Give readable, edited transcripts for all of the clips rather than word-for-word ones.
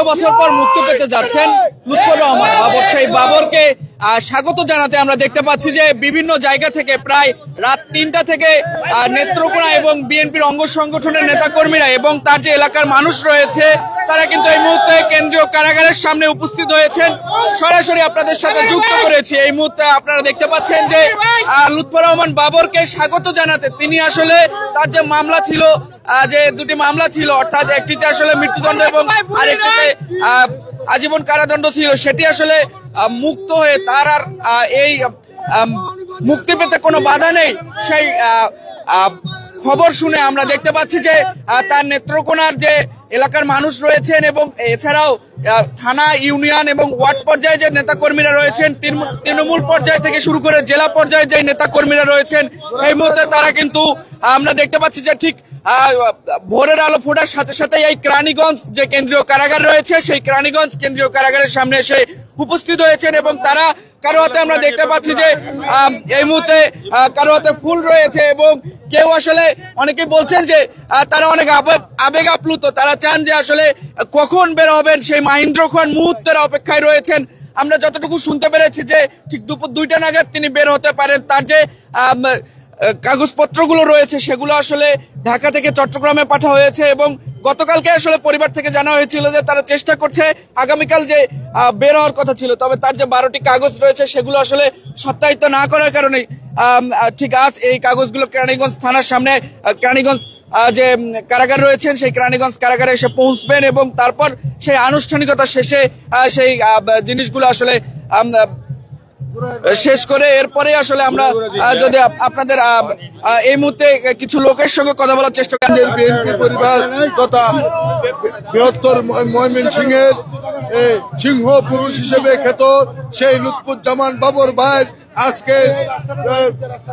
বছর পর মুক্তি পেতে যাচ্ছেন লুৎফর রহমান বাবর। সেই বাবরকে স্বাগত জানাতে আমরা দেখতে পাচ্ছি যে বিভিন্ন জায়গা থেকে প্রায় রাত 3টা থেকে নেত্রকোনা এবং বিএনপির অঙ্গ সংগঠনের নেতাকর্মীরা এবং তার যে এলাকার মানুষ রয়েছে তারা কিন্তু এই মুহূর্তে কেন্দ্রীয় কারাগারের সামনে উপস্থিত হয়েছেন। সরাসরি আপনাদের সাথে যুক্ত করেছি। এই মুহূর্তে আপনারা দেখতে পাচ্ছেন যে লুৎফর রহমান বাবরকে স্বাগত জানাতে তিনি আসলে তার যে মামলা ছিল, যে দুটি মামলা ছিল, অর্থাৎ একটিতে আসলে মৃত্যুদণ্ড এবং আরেকটিতে আজীবন কারাদণ্ড ছিল, সেটি আসলে মুক্ত হয়ে তার আর এই মুক্তি পেতে কোনো বাধা নেই সেই খবর শুনে আমরা দেখতে পাচ্ছি যে তার নেত্রকোনার যে এলাকার মানুষ রয়েছেন এবং এছাড়াও থানা, ইউনিয়ন এবং ওয়ার্ড পর্যায়ে যে নেতাকর্মীরা রয়েছেন, তৃণমূল পর্যায় থেকে শুরু করে জেলা পর্যায়ে যে নেতাকর্মীরা রয়েছেন, এই মুহূর্তে তারা কিন্তু আমরা দেখতে পাচ্ছি যে ঠিক ভোরের আলো ফোটার সাথে সাথে এই কেরানীগঞ্জ যে কেন্দ্রীয় কারাগার রয়েছে সেই কেরানীগঞ্জ কেন্দ্রীয় কারাগারের সামনে এসে উপস্থিত হয়েছেন এবং তারা কারো হাতে আমরা দেখতে পাচ্ছি যে এই মুহূর্তে কারো হাতে ফুল রয়েছে এবং কেউ আসলে অনেকে বলছেন যে তারা অনেক আবেগ আপ্লুত, তারা চান যে আসলে কখন বের হবেন সেই মাহেন্দ্রক্ষণ মুহূর্তের অপেক্ষায় রয়েছেন। আমরা যতটুকু শুনতে পেরেছি যে ঠিক দুপুর 2টা নাগাদ তিনি বের হতে পারেন। তার যে কাগজপত্রগুলো রয়েছে সেগুলো আসলে ঢাকা থেকে চট্টগ্রামে পাঠা হয়েছে এবং গতকালকে আসলে পরিবার থেকে জানা হয়েছিল যে তারা চেষ্টা করছে আগামীকাল যে বের হওয়ার কথা ছিল, তবে তার যে 12টি কাগজ রয়েছে সেগুলো আসলে সত্যায়িত না করার কারণে ঠিক আজ এই কাগজগুলো কেরানীগঞ্জ থানার সামনে কেরানীগঞ্জ যে কারাগার রয়েছেন সেই কেরানীগঞ্জ কারাগারে এসে পৌঁছবেন এবং তারপর সেই আনুষ্ঠানিকতা শেষে সেই জিনিসগুলো আসলে শেষ করে এরপরে আসলে আমরা যদি আপনাদের এই মুহূর্তে কিছু লোকের সঙ্গে কথা বলার চেষ্টা করি। বিএনপি পরিবার তথা বৃহত্তর ময়মনসিংহের সিংহ পুরুষ হিসেবে খ্যাত সেই লুৎফুজ্জামান বাবর ভাই আজকে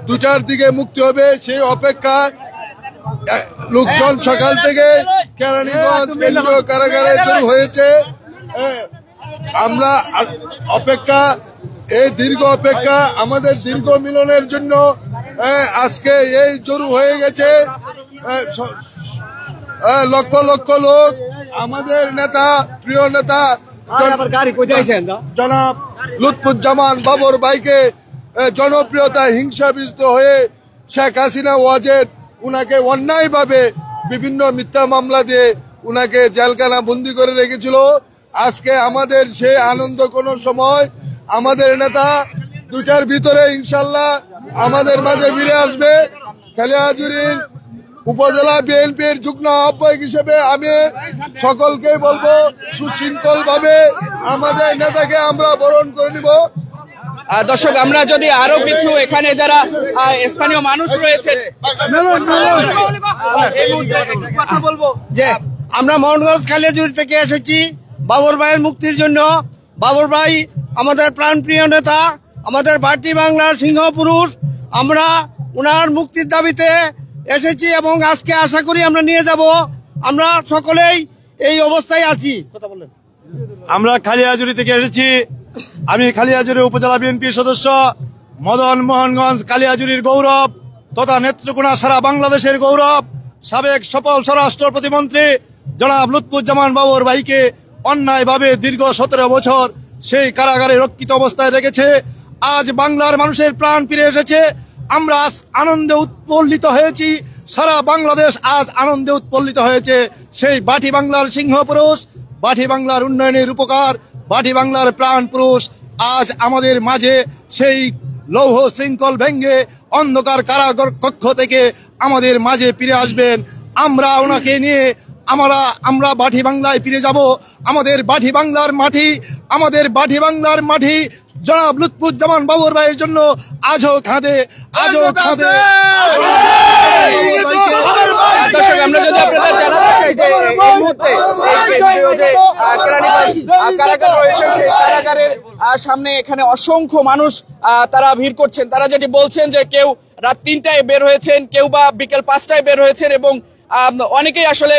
2টার দিকে মুক্তি হবে, সেই অপেক্ষায় লোকজন সকাল থেকে কেরানীগঞ্জ কেন্দ্রীয় কারাগারে শুরু হয়েছে। আমরা অপেক্ষা, এই দীর্ঘ অপেক্ষা আমাদের দীর্ঘ মিলনের জন্য আজকে এই শুরু হয়ে গেছে। লক্ষ লক্ষ লোক আমাদের নেতা, প্রিয় নেতা জনাব লুৎফুজ্জামান বাবর ভাইকে জনপ্রিয়তা হিংসাবিষ্ট হয়ে শেখ হাসিনা ওয়াজেদ উনাকে অন্যায়ভাবে বিভিন্ন মিথ্যা মামলা দিয়ে উনাকে জেলখানা বন্দি করে রেখেছিল। আজকে আমাদের সে আনন্দ কোনো সময় আমাদের নেতা 2টার ভিতরে ইনশাল্লাহ আমাদের মাঝে ফিরে আসবে। খালিয়াজুরির উপজেলা বিএনপির যুগ্ম আহ্বায়ক হিসেবে আমি সকলকে বলবো সুশৃঙ্খল ভাবে আমাদের নেতাকে আমরা বরণ করে নিব। দর্শক, আমরা যদি আরো কিছু এখানে যারা স্থানীয় মানুষ রয়েছে কথা বলবো যে আমরা মোহনগঞ্জ খালিয়াজুরি থেকে এসেছি বাবর ভাইয়ের মুক্তির জন্য। বাবর ভাই আমাদের প্রাণপ্রিয় নেতা, আমাদের ভাটি বাংলার সিংহ পুরুষ। আমরা উনার মুক্তির দাবিতে এসেছি এবং আজকে আশা করি আমরা নিয়ে যাব। আমরা সকলেই এই অবস্থায় আছি। কথা বলেন। আমরা খালিয়াজুরি থেকে এসেছি। আমি খালিয়াজুরি উপজেলা বিএনপির সদস্য, মদন মোহনগঞ্জ কালিয়াজুরির গৌরব তথা নেত্রকোনা সারা বাংলাদেশের গৌরব। সাবেক সফল স্বরাষ্ট্র প্রতিমন্ত্রী জনাব লুৎফুজ্জামান বাবর ভাইকে অন্যায়ভাবে দীর্ঘ 17 বছর সেই কারাগারে রক্ষিত অবস্থায় রেখেছে। আজ বাংলার মানুষের প্রাণ ফিরে এসেছে। আমরা আজ আনন্দে উৎফুল্লিত হয়েছি। সারা বাংলাদেশ আজ আনন্দে উৎফুল্লিত হয়েছে। সেই বাটি বাংলার সিংহ পুরুষ, বাটি বাংলার উন্নয়নের উপকার, বাটি বাংলার প্রাণ পুরুষ আজ আমাদের মাঝে সেই লৌহ শৃঙ্খল ভেঙ্গে অন্ধকার কারাগার কক্ষ থেকে আমাদের মাঝে ফিরে আসবেন। আমরা ওনাকে নিয়ে আমরা বাটি বাংলায় ফিরে যাব। আমাদের বাটি বাংলার মাটি, আমাদের বাটি বাংলার মাটি জনাব লুৎফুজ্জামান বাবর ভাইয়ের জন্য আজও খাদে, আজও খাদে। দর্শক, আমরা যদি আপনাদের জানাতে চাই যে এই মুহূর্তে কারাগার রয়েছে সেই কারাগারের সামনে এখানে অসংখ্য মানুষ তারা ভিড় করছেন। তারা যেটি বলছেন যে কেউ রাত 3টায় বের হয়েছেন, কেউ বা বিকেল 5টায় বের হয়েছেন এবং অনেকেই আসলে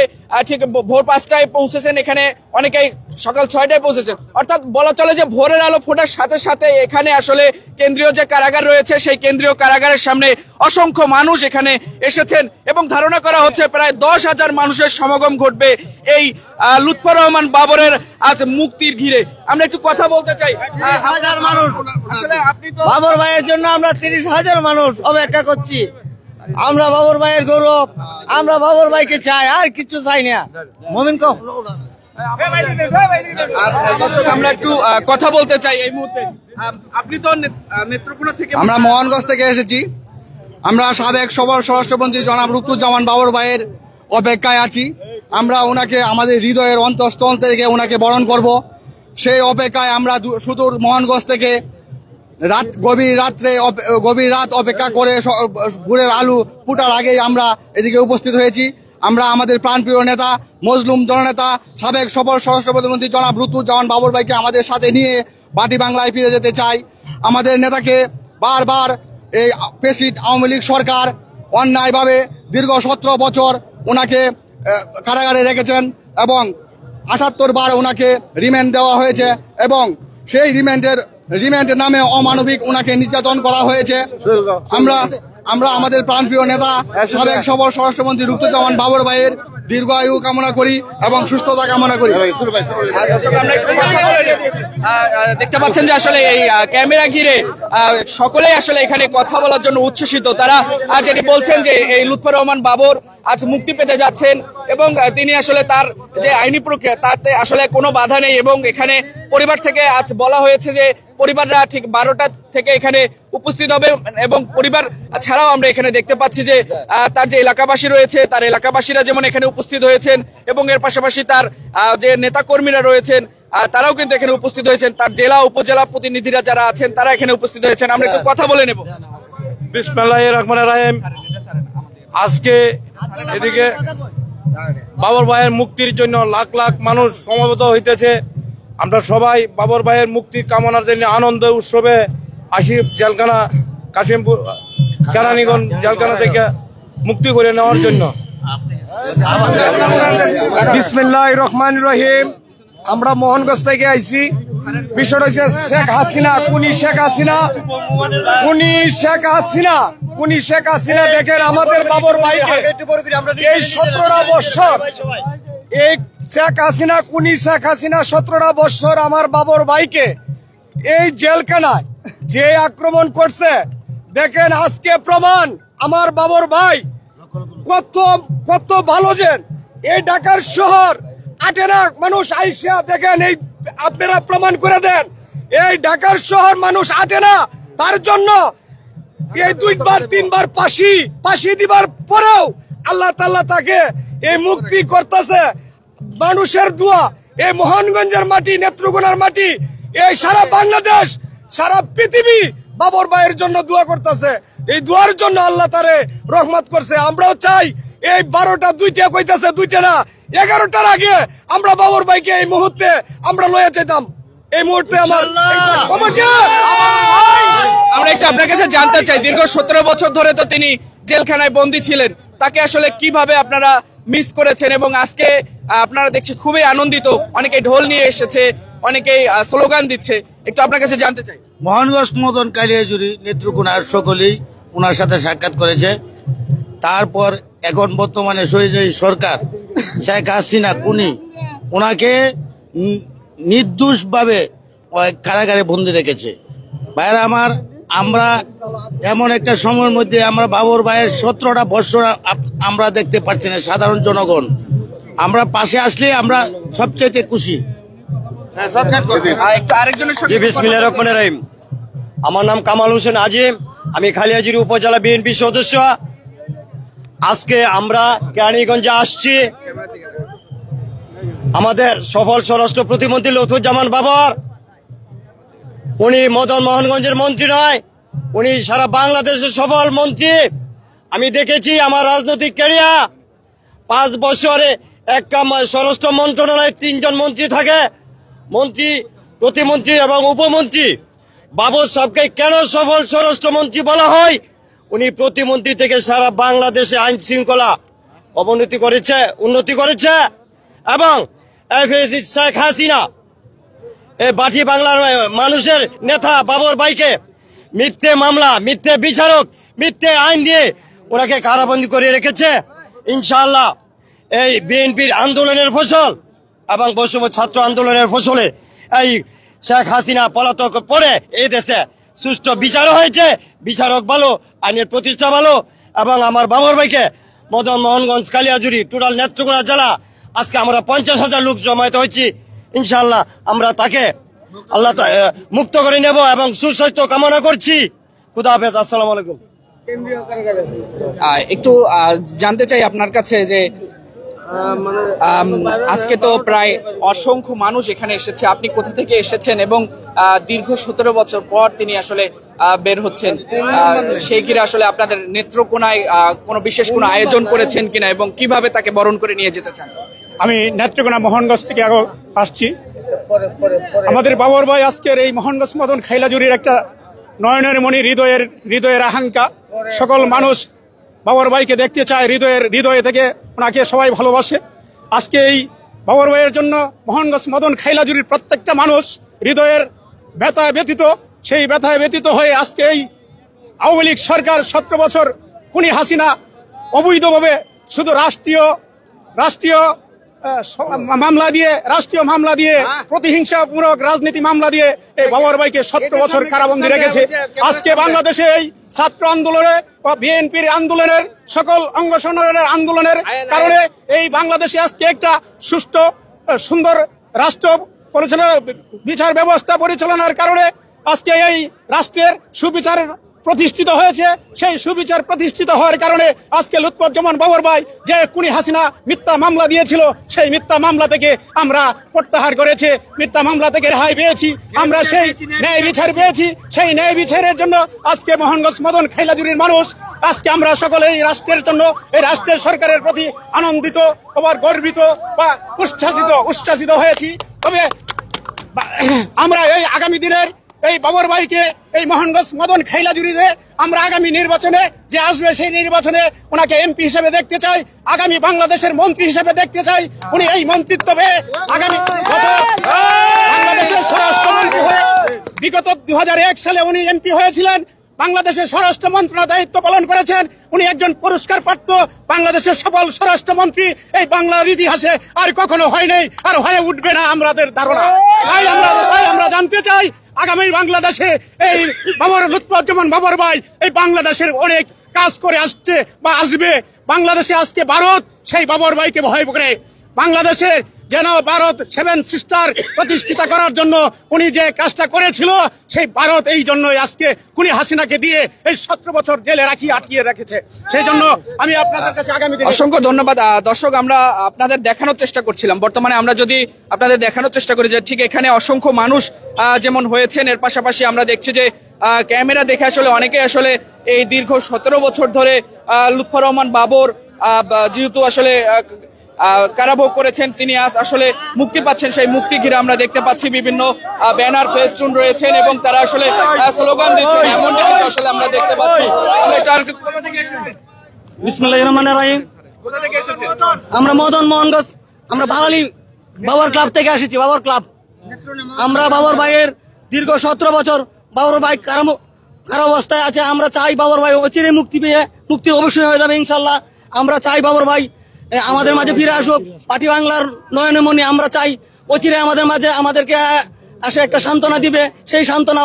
ঠিক ভোর 5টায় পৌঁছেছেন। এখানে অনেকেই সকাল 6টায় পৌঁছেছেন, অর্থাৎ বলা চলে যে ভোরের আলো ফোটার সাথে সাথে এখানে আসলে কেন্দ্রীয় যে কারাগার রয়েছে সেই কেন্দ্রীয় কারাগারের সামনে অসংখ্য মানুষ এখানে এসেছেন এবং ধারণা করা হচ্ছে প্রায় 10,000 মানুষের সমাগম ঘটবে এই লুৎফর রহমান বাবরের আজ মুক্তির ঘিরে। আমরা একটু কথা বলতে চাই। 30,000 মানুষ আসলে আপনি তো বাবর ভাইয়ের জন্য আমরা 30,000 মানুষ অপেক্ষা করছি। আমরা বাবর ভাইয়ের গৌরব, আমরা বাবর ভাইকে চাই, আর কিছু চাই না। মমিন কো দর্শক আমরা একটু কথা বলতে চাই এই মুহূর্তে। আপনি তো নেত্রকোনা থেকে, আমরা মোহনগঞ্জ থেকে এসেছি। আমরা সাবেক স্বরাষ্ট্রমন্ত্রী জনাব লুৎফুজ্জামান বাবর ভাইয়ের অপেক্ষায় আছি। আমরা ওনাকে আমাদের হৃদয়ের অন্তঃস্থল থেকে ওনাকে বরণ করব, সেই অপেক্ষায় আমরা সুদূর মোহনগঞ্জ থেকে গভীর রাত অপেক্ষা করে ভোরের আলু ফুটার আগেই আমরা এদিকে উপস্থিত হয়েছি। আমরা আমাদের প্রাণপ্রিয় নেতা, মজলুম জননেতা, সাবেক স্বরাষ্ট্র প্রতিমন্ত্রী জনাব লুৎফুজ্জামান বাবর ভাইকে আমাদের সাথে নিয়ে বাটি বাংলায় ফিরে যেতে চাই। আমাদের নেতাকে বারবার এই পেশিট আওয়ামী লীগ সরকার অন্যায়ভাবে দীর্ঘ 17 বছর ওনাকে কারাগারে রেখেছেন এবং 78 বার ওনাকে রিমান্ড দেওয়া হয়েছে এবং সেই রিমান্ডের নামে অমানবিক ওনাকে নির্যাতন করা হয়েছে। আমরা আমাদের প্রাণপ্রিয় নেতা সাবেক স্বরাষ্ট্রমন্ত্রী লুৎফুজ্জামান বাবর ভাইয়ের দীর্ঘায়ু কামনা করি এবং সুস্থতা কামনা করি। দেখতে পাচ্ছেন যে আসলে এই ক্যামেরা ঘিরে সকলেই আসলে এখানে কথা বলার জন্য উচ্ছ্বসিত। তারা আজ এটি বলছেন যে এই লুৎফর রহমান বাবর আজ মুক্তি পেতে যাচ্ছেন এবং তিনি আসলে তার যে আইনি প্রক্রিয়া তাতে আসলে কোনো বাধা নেই এবং এখানে পরিবার থেকে আজ বলা হয়েছে যে পরিবাররা ঠিক 12টা থেকে এখানে উপস্থিত হবে এবং পরিবার ছাড়াও আমরা এখানে দেখতে পাচ্ছি যে তার যে এলাকাবাসী রয়েছে তার এলাকাবাসীরা যেমন এখানে উপস্থিত হয়েছেন এবং এর পাশাপাশি তার যে নেতাকর্মীরা রয়েছেন তারাও কিন্তু এখানে উপস্থিত হয়েছেন। তার জেলা উপজেলা প্রতিনিধিরা যারা আছেন তারা এখানে উপস্থিত হয়েছেন। আমরা একটু কথা বলে নেব। বিসমিল্লাহির রহমানির রহিম। আজকে এদিকে বাবর ভাইয়ের মুক্তির জন্য লাখ লাখ মানুষ সমবেত হইতেছে। আমরা সবাই বাবর ভাইয়ের মুক্তির কামনার জন্য আনন্দ উৎসবে আসি জেলখানা কাশিমপুর কেরানীগঞ্জ জেলখানা থেকে মুক্তি করে নেওয়ার জন্য। বিসমিল্লাহির রহমানির রহিম। আমরা মোহনগঞ্জ থেকে আইছি। বিষয়টা হচ্ছে শেখ হাসিনা, শেখ হাসিনা দেখেন আমাদের বাবর ভাইকে এই 17টা বছর, এই শেখ হাসিনা 17টা বছর আমার বাবর ভাইকে এই জেলখানায় যে আক্রমণ করছে দেখেন আজকে প্রমাণ। আমার বাবর ভাই কত ভালো যেন এই ঢাকার শহর 18 মানুষ আইসা দেখেন, এই আপনারা প্রমাণ করে দেন এই ঢাকার শহর মানুষ 18 তার জন্য এই 2বার 3বার ফাঁসি দিবার পরেও আল্লাহ তাআলা তাকে এই মুক্তি করতেছে। মানুষের দোয়া, এই মোহনগঞ্জের মাটি, নেত্রকোনার মাটি, এই সারা বাংলাদেশ, সারা পৃথিবী বাবর ভাইয়ের জন্য দোয়া করতেছে। এই দোয়ার জন্য আল্লাহ তারে রহমত করছে। আমরাও চাই এই 12টা 2টা কইতাছে 2টা না 11টার আগে আমরা বাবর ভাইকে এই মুহূর্তে আমরা লয়ে যেতাম। এই মুহূর্তে আমরা একটু আপনার কাছে জানতে চাই, দীর্ঘ 17 বছর ধরে তো তিনি জেলখানায় বন্দী ছিলেন, তাকে আসলে কিভাবে আপনারা মিস করেছেন এবং আজকে আপনারা দেখছি খুবই আনন্দিত, অনেকে ঢোল নিয়ে এসেছে, অনেকেই স্লোগান দিচ্ছে, একটু আপনার কাছে জানতে চাই। মোহনগঞ্জ মদন কালিয়াজুরি নেত্রকোনার সকলেই ওনার সাথে সাক্ষাৎ করেছে। তারপর এখন বর্তমানে শহীদ সরকার শেখ হাসিনা ওনাকে নির্দোষভাবে কারাগারে বন্দী রেখেছে। ভাইরা আমার, আমরা এমন একটা সময়ের মধ্যে আমরা বাবর ভাইয়ের 17টা বছর আমরা দেখতে পাচ্ছি না সাধারণ জনগণ। আমরা পাশে আসলে আমরা সবচেয়ে খুশি। জি বিসমিল্লাহির রহমানির রহিম। আমার নাম কামাল হোসেন আজিম, আমি খালিয়াজুরি উপজেলা বিএনপি সদস্য। আজকে আমরা কেরানীগঞ্জে আসছি। আমাদের সফল স্বরাষ্ট্র প্রতিমন্ত্রী লুৎফুজ্জামান বাবর, উনি মদন মোহনগঞ্জের মন্ত্রী নয়, উনি সারা বাংলাদেশের সফল মন্ত্রী। আমি দেখেছি আমার রাজনৈতিক ক্যারিয়ার 5 বছরে একটা স্বরাষ্ট্র মন্ত্রণালয়ে 3 জন মন্ত্রী থাকে, মন্ত্রী, প্রতিমন্ত্রী এবং উপমন্ত্রী। বাবর সাহেবকে কেন সফল স্বরাষ্ট্রমন্ত্রী বলা হয়? উনি প্রতিমন্ত্রী থেকে সারা বাংলাদেশে আইন শৃঙ্খলা উন্নতি করেছে এবং শেখ হাসিনা এই বাটি বাংলার মানুষের নেতা বাবর ভাইকে মিথ্যে মামলা, মিথ্যে বিচারক, মিথ্যে আইন দিয়ে ওনাকে কারাবন্দী করে রেখেছে। ইনশাআল্লাহ এই বিএনপির আন্দোলনের ফসল এবং বৈষম্য ছাত্র আন্দোলনের ফসলে এই শেখ হাসিনা পলাতক পড়ে এই দেশে সুষ্ঠু বিচার হয়েছে। বিচারক ভালো, আইনের প্রতিষ্ঠা ভালো এবং আমার বাবর ভাইকে মদন মোহনগঞ্জ কালিয়াজুরি টোটাল নেত্রকোনা জেলা আজকে আমরা 50,000 লোক জমায়েত হয়েছি। ইনশাআল্লাহ আমরা তাকে আল্লাহ মুক্ত করে নেব এবং সুস্বাস্থ্য কামনা করছি। খুদা হাফেজ, আসসালামু আলাইকুম। একটু জানতে চাই আপনার কাছে যে আজকে তো প্রায় অসংখ্য মানুষ এখানে এসেছে, আপনি কোথা থেকে এসেছেন এবং দীর্ঘ 17 বছর পর তিনি আসলে বের হচ্ছেন, সেই ঘিরে আসলে আপনাদের নেত্রকোনায় কোনো বিশেষ কোনো আয়োজন করেছেন কিনা এবং কিভাবে তাকে বরণ করে নিয়ে যেতে চান? আমি নেত্রকোনা মোহনগঞ্জ থেকে আসছি। আমাদের বাবর ভাই আজকের এই মোহনগঞ্জ মদন খাইলাজুরির একটা নয়নের মণি, হৃদয়ের আকাঙ্ক্ষা। সকল মানুষ বাবর ভাইকে দেখতে চায়, হৃদয় থেকে ওনাকে সবাই ভালোবাসে। আজকে এই বাবর ভাইয়ের জন্য মোহনগঞ্জ মদন খাইলাজুরির প্রত্যেকটা মানুষ হৃদয়ের ব্যথায় ব্যতীত, সেই ব্যথায় ব্যতীত হয়ে আজকে এই আওয়ামী লীগ সরকার 17 বছর খুনি হাসিনা অবৈধভাবে শুধু রাষ্ট্রীয় মামলা দিয়ে প্রতিহিংসামূলক রাজনীতি মামলা দিয়ে এই বাবর ভাইকে 17 বছর কারাবন্দী রেখেছে। আজকে বাংলাদেশে এই ছাত্র আন্দোলনে বা বিএনপির আন্দোলনের সকল অঙ্গ সংগঠনের আন্দোলনের কারণে এই বাংলাদেশে আজকে একটা সুষ্ঠু সুন্দর রাষ্ট্র পরিচালনা বিচার ব্যবস্থা পরিচালনার কারণে আজকে এই রাষ্ট্রের সুবিচার প্রতিষ্ঠিত হয়েছে। সেই সুবিচার প্রতিষ্ঠিত হওয়ার কারণে আজকে লুৎফুজ্জামান বাবর ভাই যে খুনি হাসিনা মিথ্যা মামলা দিয়েছিল, সেই মিথ্যা মামলা থেকে আমরা প্রত্যাহার করেছি, মিথ্যা মামলা থেকে রেহাই পেয়েছি, আমরা সেই ন্যায় বিচার পেয়েছি। সেই ন্যায় বিচারের জন্য আজকে মোহনগঞ্জ মদন খাইলাজুরির মানুষ আজকে আমরা সকলে এই রাষ্ট্রের জন্য, এই রাষ্ট্রের সরকারের প্রতি আনন্দিত, আবার গর্বিত বা উচ্ছ্বাসিত হয়েছি। তবে আমরা এই আগামী দিনের এই বাবর ভাইকে এই মোহনগঞ্জ মদন খাইলাজুরিতে আমরা আগামী নির্বাচনে যে আসবে সেই নির্বাচনে ওনাকে এমপি হিসেবে দেখতে চাই, আগামী বাংলাদেশের মন্ত্রী হিসেবে দেখতে চাই। উনি এই মন্ত্রিত্ব পেয়ে আগামী বাংলাদেশের স্বরাষ্ট্রমন্ত্রী হয়ে বিগত 2001 সালে উনি এমপি হয়েছিলেন, বাংলাদেশের স্বরাষ্ট্র মন্ত্রণালয়ের দায়িত্ব পালন করেছেন। উনি একজন পুরস্কারপ্রাপ্ত বাংলাদেশের সফল স্বরাষ্ট্রমন্ত্রী এই বাংলার ইতিহাসে আর কখনো হয় নাই, আর হয়ে উঠবে না আমাদের ধারণা। তাই আমরা জানতে চাই আগামী বাংলাদেশে এই লুৎফুজ্জামান বাবর ভাই এই বাংলাদেশের অনেক কাজ করে আসছে বা আসবে। বাংলাদেশে আজকে ভারত সেই বাবর ভাইকে ভয় করে বাংলাদেশে যেন ভারত 7 সিস্টার প্রতিষ্ঠিত করার জন্য উনি যে কাজটা করেছিল, সেই ভারত এই জন্যই আজকে খুনি হাসিনাকে দিয়ে এই 17 বছর জেলে আটকিয়ে রেখেছে। সেই জন্য আমি আপনাদের কাছে আগামী দিনে অসংখ্য ধন্যবাদ। দর্শক, আমরা আপনাদের দেখানোর চেষ্টা করছিলাম, বর্তমানে আমরা যদি আপনাদের দেখানোর চেষ্টা করি যে ঠিক এখানে অসংখ্য মানুষ যেমন হয়েছেন, এর পাশাপাশি আমরা দেখছি যে ক্যামেরা দেখে আসলে অনেকে আসলে এই দীর্ঘ 17 বছর ধরে লুৎফর রহমান বাবর যেহেতু আসলে কারাভোগ করেছেন, তিনি আজ আসলে মুক্তি পাচ্ছেন। সেই মুক্তি ঘিরে আমরা দেখতে পাচ্ছি বিভিন্ন ব্যানার ফেস্টুন রয়েছেন এবং তারা আসলে স্লোগান দিচ্ছেন, এমনটা কিন্তু আসলে আমরা দেখতে পাচ্ছি। বিসমিল্লাহির রহমানির রহিম। আমরা মদন মোহনগঞ্জ, আমরা বাঙালি বাবর ক্লাব থেকে এসেছি। বাবর ক্লাব, আমরা বাবর ভাইয়ের দীর্ঘ 17 বছর বাবর ভাই কারাবস্থায় আছে। আমরা চাই বাবর ভাই অচিরে মুক্তি পেয়ে, মুক্তি অবশ্যই হয়ে যাবে ইনশাল্লাহ। আমরা চাই বাবর ভাই আমাদের মাঝে ফিরে আসুক, পাটি বাংলার নয়নমণি। আমরা চাই অচিরে আমাদের মাঝে আমাদেরকে আসে একটা সান্ত্বনা দিবে, সেই সান্ত্বনা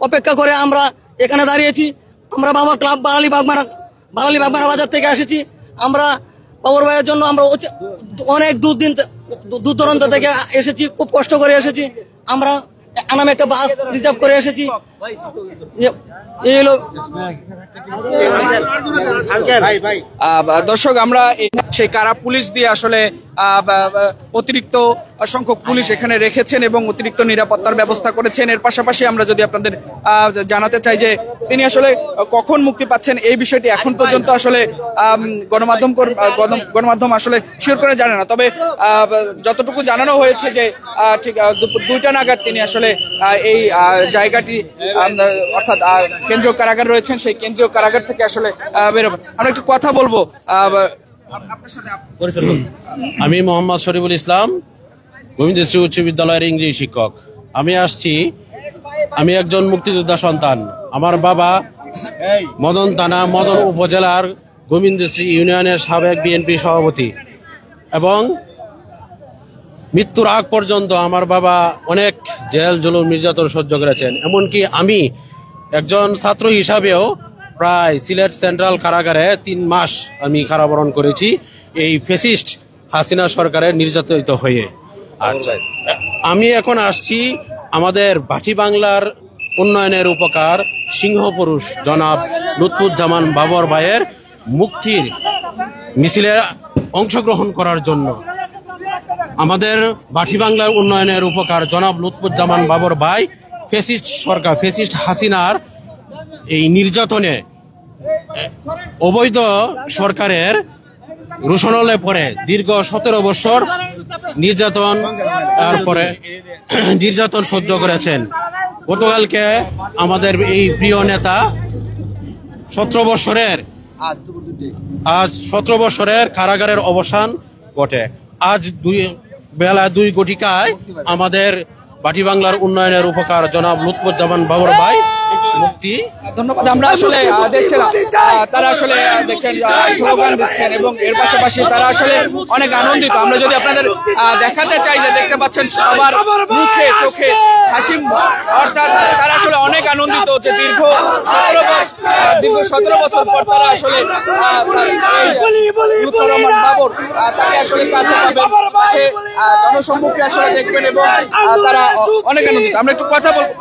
অপেক্ষা করে আমরা এখানে দাঁড়িয়েছি। আমরা বাবর ক্লাব বাঙালি বাগমারা বাজার থেকে এসেছি। আমরা বাবর ভাইয়ের জন্য আমরা অনেক দূর দূরান্ত থেকে এসেছি, খুব কষ্ট করে এসেছি। আমরা আনামে একটা বাস রিজার্ভ করে এসেছি। দর্শক, আমরা সেই কারা পুলিশ দিয়ে আসলে অতিরিক্ত সংখ্যক পুলিশ এখানে রেখেছেন এবং অতিরিক্ত নিরাপত্তার ব্যবস্থা করেছেন। এর পাশাপাশি আমরা যদি আপনাদের জানাতে চাই যে তিনি আসলে কখন মুক্তি পাচ্ছেন, এই বিষয়টি এখন পর্যন্ত আসলে গণমাধ্যম আসলে শিওর করে জানে না। তবে যতটুকু জানানো হয়েছে যে ঠিক 2টা নাগাদ তিনি আসলে এই জায়গাটি অর্থাৎ কেন্দ্রীয় কারাগার রয়েছেন, সেই কেন্দ্রীয় কারাগার থেকে আসলে বেরোবেন। আমরা একটু কথা বলবো। আমি মোহাম্মদ শরীফুল ইসলাম, গোবিন্দশ্রী উচ্চ বিদ্যালয়ের ইংরেজি শিক্ষক। আমি একজন মুক্তিযোদ্ধা সন্তান। আমার বাবা মদন থানা মদন উপজেলার গোবিন্দশ্রী ইউনিয়নের সাবেক বিএনপি সভাপতি এবং মৃত্যুর আগ পর্যন্ত আমার বাবা অনেক জেল জুলুম নির্যাতন সহ্য করেছেন। এমনকি আমি একজন ছাত্র হিসাবেও প্রায় সিলেট সেন্ট্রাল কারাগারে 3 মাস আমি কারাবরণ করেছি এই ফ্যাসিস্ট হাসিনা সরকারের নির্যাতিত হয়ে। আচ্ছা, আমি এখন আসছি আমাদের বাটি বাংলার উন্নয়নের উপকার সিংহপুরুষ জনাব লুৎফুজ্জামান বাবর ভাইয়ের মুক্তির মিছিলে অংশগ্রহণ করার জন্য। আমাদের বাটি বাংলার উন্নয়নের উপকার জনাব লুৎফুজ্জামান বাবর ভাই ফ্যাসিস্ট সরকার, ফ্যাসিস্ট হাসিনার এই নির্যাতনে অবৈধ সরকারের রোষণলে পরে দীর্ঘ 17 বছর নির্যাতন সহ্য করেছেন। গতকালকে আমাদের এই প্রিয় নেতা 17 বছরের কারাগারের অবসান ঘটে। আজ বেলা 2 ঘটিকায় আমাদের বাটি বাংলার উন্নয়নের উপকার জনাব লুৎফুজ্জামান বাবর ভাই মুক্তি। ধন্যবাদ। আমরা আসলে দেখছিলাম তারা আসলে দেখছেন স্লোগান দিচ্ছেন এবং এর পাশাপাশি তারা আসলে অনেক আনন্দিত। আমরা যদি আপনাদের দেখাতে চাই যে দেখতে পাচ্ছেন সবার মুখে চোখে হাসি, অর্থাৎ তারা আসলে অনেক আনন্দিত যে দীর্ঘ 17 বছর পর তারা আসলে লুৎফর রহমান বাবর তাকে আসলে কাছে পাবেন, তাকে জনসম্মুখে আসলে দেখবেন এবং তারা অনেক আনন্দিত। আমরা একটু কথা বলবো।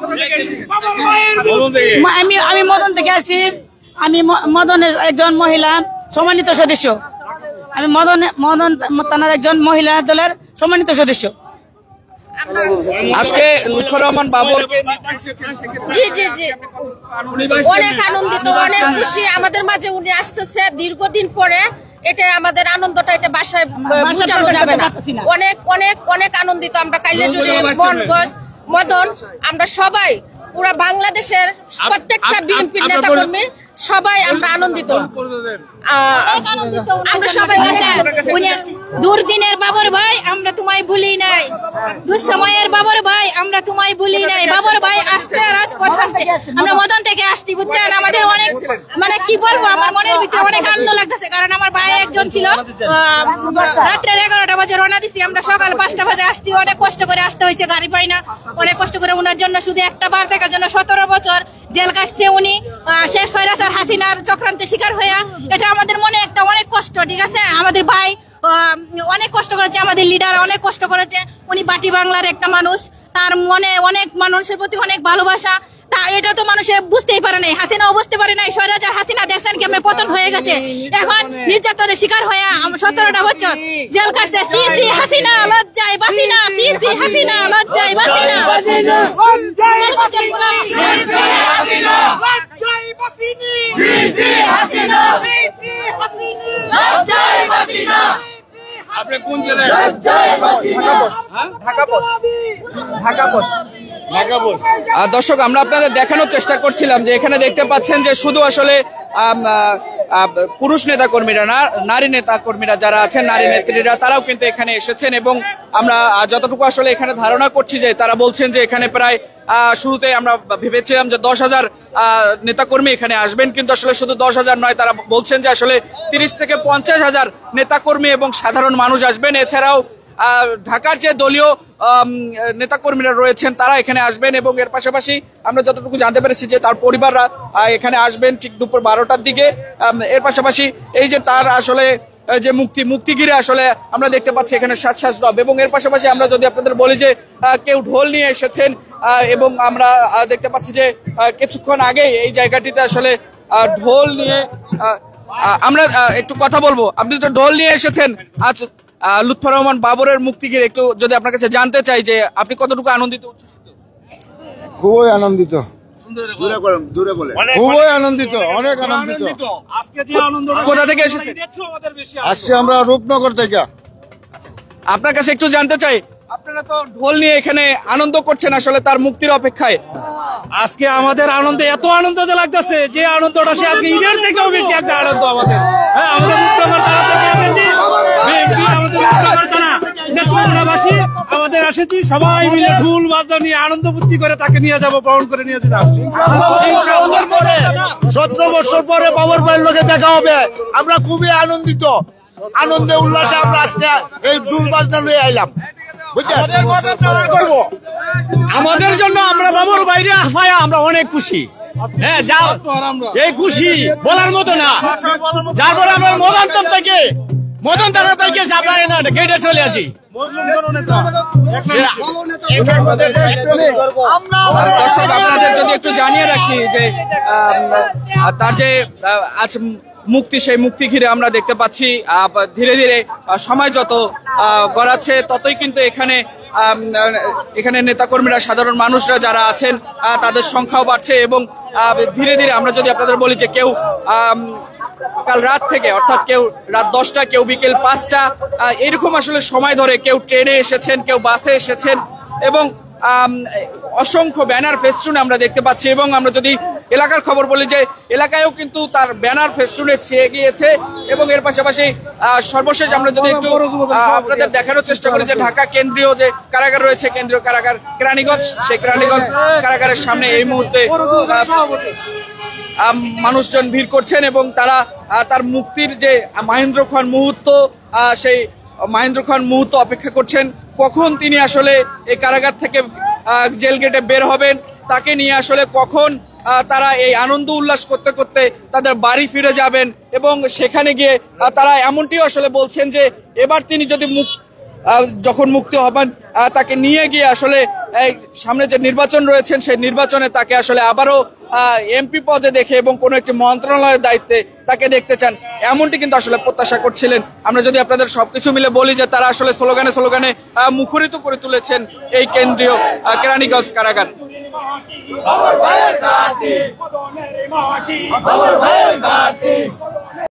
আমি মদন থেকে আসছি। আমি মদনের একজন মহিলা সম্মানিত সদস্য। আমি মদন থানার একজন মহিলা দলের সম্মানিত সদস্য। আজকে লুৎফর রহমান বাবর জি জি জি অনেক আনন্দিত, অনেক খুশি। আমাদের মাঝে উনি আসতেছে দীর্ঘদিন পরে। এটা আমাদের আনন্দটা এটা বাসায় বোঝানো যাবে না। অনেক অনেক অনেক আনন্দিত আমরা। কাইলেজুড়ি, মনগঞ্জ, মদন, আমরা সবাই পুরো বাংলাদেশের প্রত্যেকটা বিএনপি নেতা কর্মী সবাই আমরা আনন্দিত। আমরা সবাই দুর্দিনের বাবর ভাই আমরা তোমায় ভুলি নাই, দুঃসময়ের বাবর ভাই আমরা তোমায় ভুলি নাই। বাবর ভাই আসছে, রাজপথ আসছে। আমরা মদন থেকে আসছি, বুঝছেন। আমাদের অনেক মানে কি বলবো, আমার মনের ভিতরে অনেক আনন্দ লাগতেছে। কারণ আমার ভাই একজন ছিল, রাত্রে 11টা বাজে রওনা দিছি, আমরা সকাল 5টা বাজে আসছি। অনেক কষ্ট করে আসতে হয়েছে, গাড়ি পাই না। অনেক কষ্ট করে ওনার জন্য, শুধু একটা বার দেখার জন্য 17 বছর জেল কাটছে উনি। শেষ স্বৈরাচার হাসিনার চক্রান্তের শিকার হয়ে। এটা আমাদের মনে একটা অনেক কষ্ট, ঠিক আছে। আমাদের ভাই অনেক কষ্ট করেছে, আমাদের লিডার অনেক কষ্ট করেছে। উনি বাটি বাংলার একটা মানুষ, তার মনে অনেক মানুষের প্রতি অনেক ভালোবাসা। তা এটা তো মানুষে বুঝতেই পারে নাই, হাসিনাও বুঝতে পারে নাই। স্বৈরাচার হাসিনা দেখছেন কেমন পতন হয়ে গেছে। এখন নির্যাতনের শিকার হয়ে 17টা বছর জেল কাটছে। সি সি হাসিনা লজ্জায় বাসি না, সি সি হাসিনা লজ্জায় বাসি না। আপনি কোন জেলায়? ঢাকা পোস্ট। দর্শক, আমরা আপনাদের দেখানোর চেষ্টা করছিলাম যে এখানে দেখতে পাচ্ছেন যে শুধু আসলে পুরুষ নেতা কর্মীরা না, নারী নেতা কর্মীরা যারা আছেন, নারী নেত্রীরা, তারাও কিন্তু এখানে এসেছেন। এবং আমরা যতটুকু আসলে এখানে ধারণা করছি যে তারা বলছেন যে এখানে প্রায় শুরুতে আমরা ভেবেছিলাম যে 10,000 নেতাকর্মী এখানে আসবেন, কিন্তু আসলে শুধু 10,000 নয়, তারা বলছেন যে আসলে 30 থেকে 50,000 নেতাকর্মী এবং সাধারণ মানুষ আসবেন। এছাড়াও ঢাকার যে দলীয় নেতাকর্মীরা রয়েছেন তারা এখানে আসবেন। এবং এর পাশাপাশি আমরা যতটুকু জানতে পেরেছি যে তার পরিবাররা এখানে আসবেন ঠিক দুপুর 12টার দিকে। এর পাশাপাশি এই যে তার আসলে যে মুক্তিগিরে আসলে আমরা দেখতে পাচ্ছি এখানে শ্বাস রব। এবং এর পাশাপাশি আমরা যদি আপনাদের বলি যে কেউ ঢোল নিয়ে এসেছেন এবং আমরা দেখতে পাচ্ছি যে কিছুক্ষণ আগে এই জায়গাটিতে আসলে ঢোল নিয়ে আমরা একটু কথা বলবো। আপনি তো ঢোল নিয়ে এসেছেন আজ লুৎফর রহমান বাবরের মুক্তিগিরে, একটু যদি আপনার কাছে জানতে চাই যে আপনি কতটুকু আনন্দিত? খুবই আনন্দিত, খুবই আনন্দিত, অনেক আনন্দিত। কোথা থেকে এসেছেন? আসছি আমরা রূপনগর থেকে। আপনার কাছে একটু জানতে চাই, আপনারা তো ঢোল নিয়ে এখানে আনন্দ করছেন আসলে তার মুক্তির অপেক্ষায়। আজকে আমাদের আনন্দে এত আনন্দ লাগতেছে যে আনন্দটা সে আজকে ঈদের থেকেও বেশি একটা আনন্দ আমাদের। হ্যাঁ, আমাদের রূপনগর থানা থেকে এসেছি, বিএনপি আমাদের রূপনগর থানা নেত্রকোনাবাসী আমাদের এসেছি, সবাই মিলে ঢুল বাজনা নিয়ে আনন্দ ফুর্তি করে তাকে নিয়ে যাব, বরণ করে নিয়ে যেতে 17 বছর পরে বাবর ভাইয়ের লোকে দেখা হবে। আমরা খুবই আনন্দিত, আনন্দে উল্লাসে আমরা আজকে এই ঢুল বাজনা নিয়ে আইলাম, বুঝছেন? আমাদের জন্য আমরা বাবর বাইরে পায়া আমরা অনেক খুশি। হ্যাঁ, এই খুশি বলার মতো না। যার ফলে আমরা মদন থানা থেকে আমরা গেটে চলে আসি। দর্শক, আপনাদের যদি একটু জানিয়ে রাখি যে তার যে আজ মুক্তি, সেই মুক্তি ঘিরে আমরা দেখতে পাচ্ছি ধীরে ধীরে সময় যত গড়াচ্ছে ততই কিন্তু এখানে নেতাকর্মীরা, সাধারণ মানুষরা যারা আছেন তাদের সংখ্যাও বাড়ছে এবং ধীরে ধীরে আমরা যদি আপনাদের বলি যে কেউ কাল রাত থেকে, অর্থাৎ কেউ রাত 10টা, কেউ বিকেল 5টা, এরকম আসলে সময় ধরে কেউ ট্রেনে এসেছেন, কেউ বাসে এসেছেন এবং অসংখ্য ব্যানার ফেস্টুন আমরা দেখতে পাচ্ছি। এবং আমরা যদি এলাকার খবর বলি যে এলাকায়ও কিন্তু তার ব্যানার ফেস্টুনে ছেয়ে গিয়েছে। এবং এর পাশাপাশি সর্বশেষ আমরা যদি একটু আপনাদের দেখানোর চেষ্টা করি যে ঢাকা কেন্দ্রীয় যে কারাগার রয়েছে, কেন্দ্রীয় কারাগার কেরানীগঞ্জ, সেই কেরানীগঞ্জ কারাগারের সামনে এই মুহূর্তে মানুষজন ভিড় করছেন এবং তারা তার মুক্তির যে মহেন্দ্র খান মুহূর্ত, সেই মহেন্দ্র খান মুহূর্ত অপেক্ষা করছেন, কখন তিনি আসলে এই কারাগার থেকে জেল গেটে বের হবেন, তাকে নিয়ে আসলে কখন তারা এই আনন্দ উল্লাস করতে করতে তাদের বাড়ি ফিরে যাবেন। এবং সেখানে গিয়ে তারা এমনটিও আসলে বলছেন যে এবার তিনি যদি যখন মুক্তি হবেন তাকে নিয়ে গিয়ে আসলে সামনে যে নির্বাচন রয়েছেন সেই নির্বাচনে তাকে আসলে আবারও এমপি পদে দেখে এবং কোনো একটি মন্ত্রণালয়ের দায়িত্বে তাকে দেখতে চান, এমনটি কিন্তু আসলে প্রত্যাশা করছিলেন। আমরা যদি আপনাদের সবকিছু মিলে বলি যে তারা আসলে স্লোগানে স্লোগানে মুখরিত করে তুলেছেন এই কেন্দ্রীয় কেরানীগঞ্জ কারাগার।